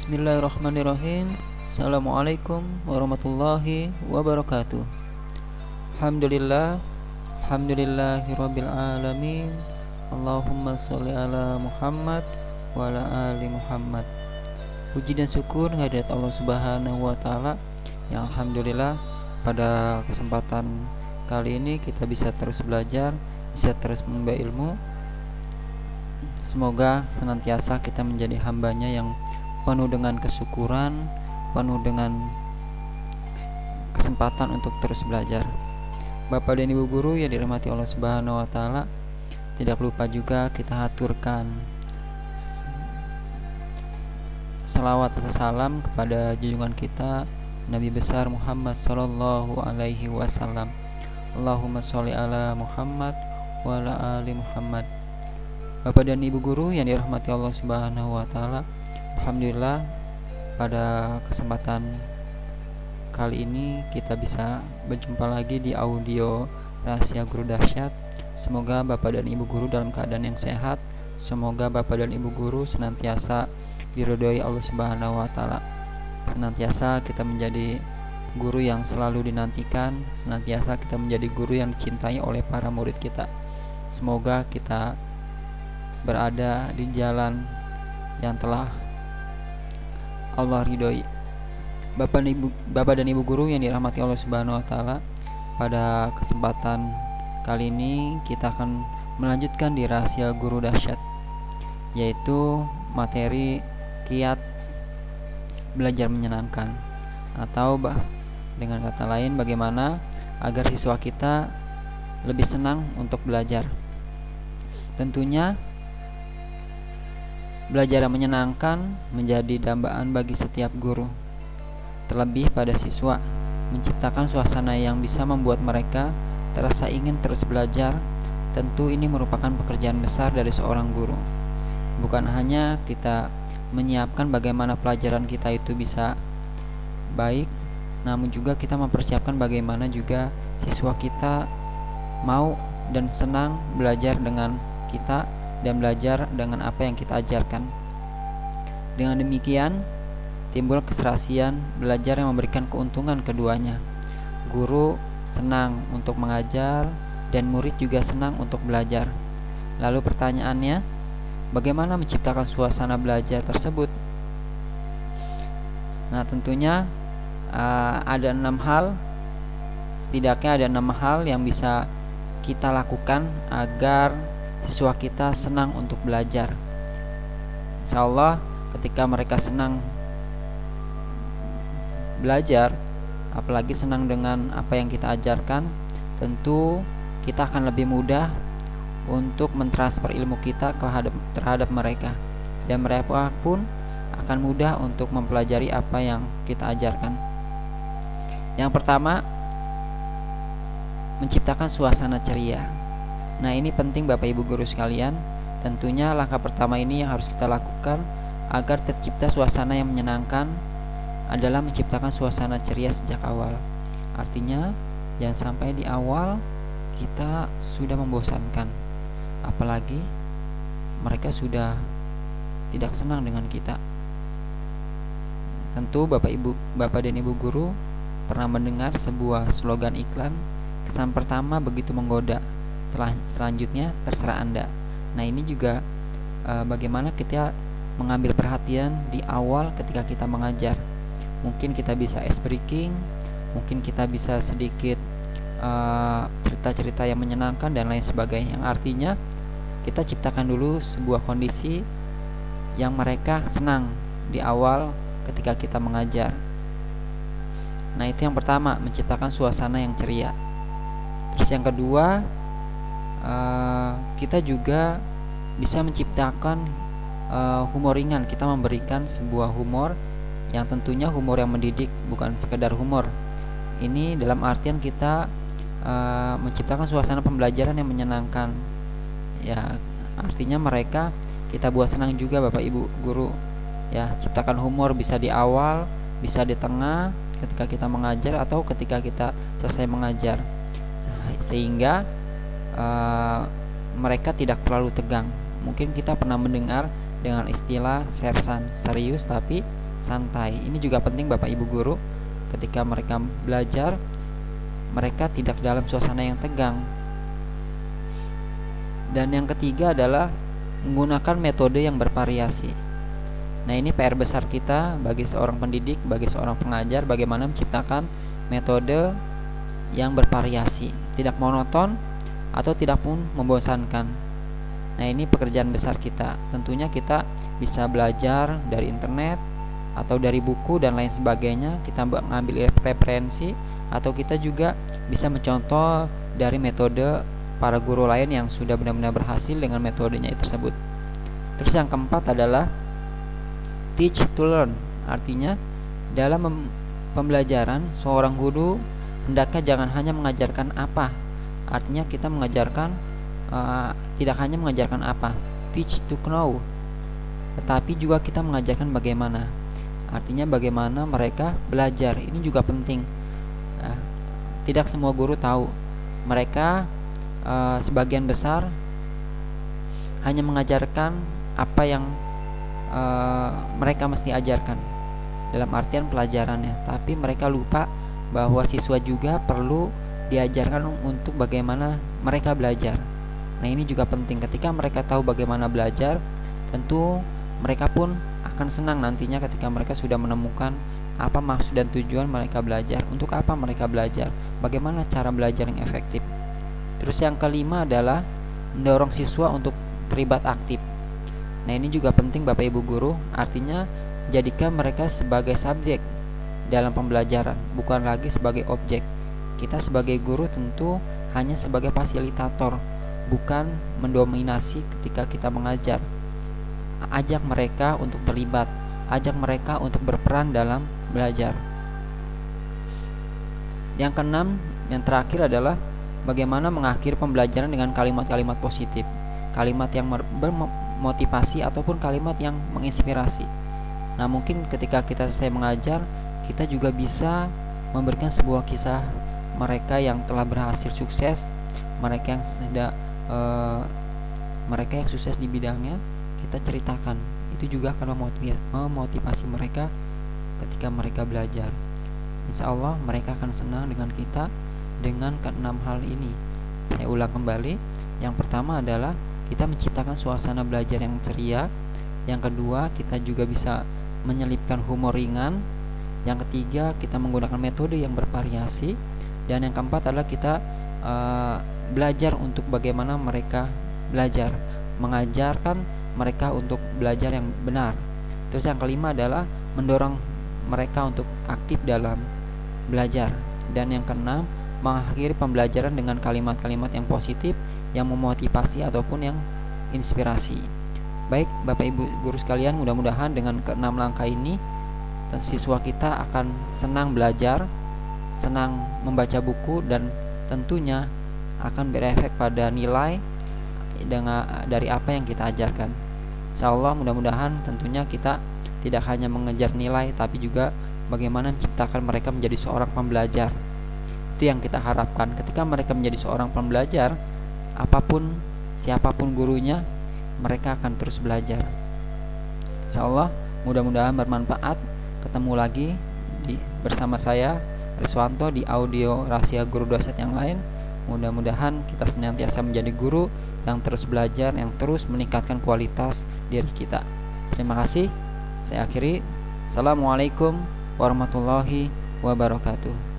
Bismillahirrahmanirrahim. Assalamualaikum warahmatullahi wabarakatuh. Alhamdulillah, alhamdulillahirabbil alamin. Allahumma sholli ala Muhammad wa ala ali Muhammad. Puji dan syukur kehadirat Allah Subhanahu wa taala yang alhamdulillah pada kesempatan kali ini kita bisa terus belajar, bisa terus menimba ilmu. Semoga senantiasa kita menjadi hambanya yang penuh dengan kesyukuran, penuh dengan kesempatan untuk terus belajar. Bapak dan Ibu guru yang dirahmati Allah Subhanahu wa taala, tidak lupa juga kita aturkan salawat serta salam kepada junjungan kita Nabi besar Muhammad sallallahu alaihi wasallam. Allahumma sholli ala Muhammad wa ala ali Muhammad. Bapak dan Ibu guru yang dirahmati Allah Subhanahu wa taala, alhamdulillah pada kesempatan kali ini kita bisa berjumpa lagi di audio Rahasia Guru Dahsyat. Semoga Bapak dan Ibu guru dalam keadaan yang sehat. Semoga Bapak dan Ibu guru senantiasa diridhoi Allah Subhanahu wa taala. Senantiasa kita menjadi guru yang selalu dinantikan, senantiasa kita menjadi guru yang dicintai oleh para murid kita. Semoga kita berada di jalan yang telah Allah ridhoi. Bapak dan Ibu guru yang dirahmati Allah Subhanahu wa taala, pada kesempatan kali ini kita akan melanjutkan di Rahasia Guru Dahsyat, yaitu materi kiat belajar menyenangkan, atau dengan kata lain bagaimana agar siswa kita lebih senang untuk belajar. Tentunya belajar yang menyenangkan menjadi dambaan bagi setiap guru, terlebih pada siswa. Menciptakan suasana yang bisa membuat mereka terasa ingin terus belajar. Tentu ini merupakan pekerjaan besar dari seorang guru. Bukan hanya kita menyiapkan bagaimana pelajaran kita itu bisa baik, namun juga kita mempersiapkan bagaimana juga siswa kita mau dan senang belajar dengan kita dan belajar dengan apa yang kita ajarkan. Dengan demikian, timbul keserasian belajar yang memberikan keuntungan keduanya. Guru senang untuk mengajar dan murid juga senang untuk belajar. Lalu pertanyaannya, bagaimana menciptakan suasana belajar tersebut? Nah, tentunya ada 6 hal, setidaknya ada 6 hal yang bisa kita lakukan agar siswa kita senang untuk belajar. Insya Allah ketika mereka senang belajar, apalagi senang dengan apa yang kita ajarkan, tentu kita akan lebih mudah untuk mentransfer ilmu kita terhadap mereka, dan mereka pun akan mudah untuk mempelajari apa yang kita ajarkan. Yang pertama, menciptakan suasana ceria. Nah, ini penting Bapak Ibu guru sekalian. Tentunya langkah pertama ini yang harus kita lakukan agar tercipta suasana yang menyenangkan adalah menciptakan suasana ceria sejak awal. Artinya, jangan sampai di awal kita sudah membosankan, apalagi mereka sudah tidak senang dengan kita. Tentu Bapak dan Ibu guru pernah mendengar sebuah slogan iklan, kesan pertama begitu menggoda, selanjutnya terserah Anda. Nah, ini juga bagaimana kita mengambil perhatian di awal ketika kita mengajar. Mungkin kita bisa ice breaking, mungkin kita bisa sedikit cerita-cerita yang menyenangkan dan lain sebagainya. Yang artinya kita ciptakan dulu sebuah kondisi yang mereka senang di awal ketika kita mengajar. Nah, itu yang pertama, menciptakan suasana yang ceria. Terus yang kedua, kita juga bisa menciptakan humor ringan. Kita memberikan sebuah humor yang tentunya humor yang mendidik, bukan sekedar humor. Ini dalam artian kita menciptakan suasana pembelajaran yang menyenangkan. Ya, artinya mereka kita buat senang juga Bapak Ibu guru. Ya, ciptakan humor bisa di awal, bisa di tengah ketika kita mengajar, atau ketika kita selesai mengajar, sehingga mereka tidak terlalu tegang. Mungkin kita pernah mendengar dengan istilah sersan serius tapi santai. Ini juga penting Bapak Ibu guru, ketika mereka belajar, mereka tidak dalam suasana yang tegang. Dan yang ketiga adalah menggunakan metode yang bervariasi. Nah, ini PR besar kita bagi seorang pendidik, bagi seorang pengajar, bagaimana menciptakan metode yang bervariasi, tidak monoton atau tidak pun membosankan. Nah, ini pekerjaan besar kita. Tentunya kita bisa belajar dari internet atau dari buku dan lain sebagainya. Kita mengambil referensi, atau kita juga bisa mencontoh dari metode para guru lain yang sudah benar-benar berhasil dengan metodenya tersebut. Terus yang keempat adalah teach to learn. Artinya dalam pembelajaran, seorang guru hendaknya jangan hanya mengajarkan apa. Artinya kita mengajarkan tidak hanya mengajarkan apa, teach to know, tetapi juga kita mengajarkan bagaimana. Artinya bagaimana mereka belajar. Ini juga penting. Tidak semua guru tahu. Mereka sebagian besar hanya mengajarkan apa yang mereka mesti ajarkan dalam artian pelajarannya, tapi mereka lupa bahwa siswa juga perlu diajarkan untuk bagaimana mereka belajar. Nah, ini juga penting. Ketika mereka tahu bagaimana belajar, tentu mereka pun akan senang nantinya ketika mereka sudah menemukan apa maksud dan tujuan mereka belajar, untuk apa mereka belajar, bagaimana cara belajar yang efektif. Terus yang kelima adalah mendorong siswa untuk terlibat aktif. Nah, ini juga penting Bapak Ibu guru, artinya jadikan mereka sebagai subjek dalam pembelajaran, bukan lagi sebagai objek. Kita sebagai guru tentu hanya sebagai fasilitator, bukan mendominasi ketika kita mengajar. Ajak mereka untuk terlibat, ajak mereka untuk berperan dalam belajar. Yang keenam, yang terakhir adalah bagaimana mengakhiri pembelajaran dengan kalimat-kalimat positif, kalimat yang bermotivasi ataupun kalimat yang menginspirasi. Nah, mungkin ketika kita selesai mengajar, kita juga bisa memberikan sebuah kisah mereka yang telah berhasil sukses, mereka yang sudah mereka yang sukses di bidangnya, kita ceritakan. Itu juga akan memotivasi mereka ketika mereka belajar. Insya Allah mereka akan senang dengan kita dengan keenam hal ini. Saya ulang kembali. Yang pertama adalah kita menciptakan suasana belajar yang ceria. Yang kedua, kita juga bisa menyelipkan humor ringan. Yang ketiga, kita menggunakan metode yang bervariasi. Dan yang keempat adalah kita belajar untuk bagaimana mereka belajar, mengajarkan mereka untuk belajar yang benar. Terus yang kelima adalah mendorong mereka untuk aktif dalam belajar. Dan yang keenam, mengakhiri pembelajaran dengan kalimat-kalimat yang positif, yang memotivasi ataupun yang inspirasi. Baik Bapak Ibu guru sekalian, mudah-mudahan dengan keenam langkah ini siswa kita akan senang belajar, senang membaca buku, dan tentunya akan berefek pada nilai dari apa yang kita ajarkan. Insyaallah mudah-mudahan tentunya kita tidak hanya mengejar nilai, tapi juga bagaimana menciptakan mereka menjadi seorang pembelajar. Itu yang kita harapkan. Ketika mereka menjadi seorang pembelajar, apapun siapapun gurunya, mereka akan terus belajar. Insyaallah mudah-mudahan bermanfaat. Ketemu lagi bersama saya Riswanto di audio Rahasia Guru Doset yang lain. Mudah-mudahan kita senantiasa menjadi guru yang terus belajar, yang terus meningkatkan kualitas diri kita. Terima kasih. Saya akhiri. Assalamualaikum warahmatullahi wabarakatuh.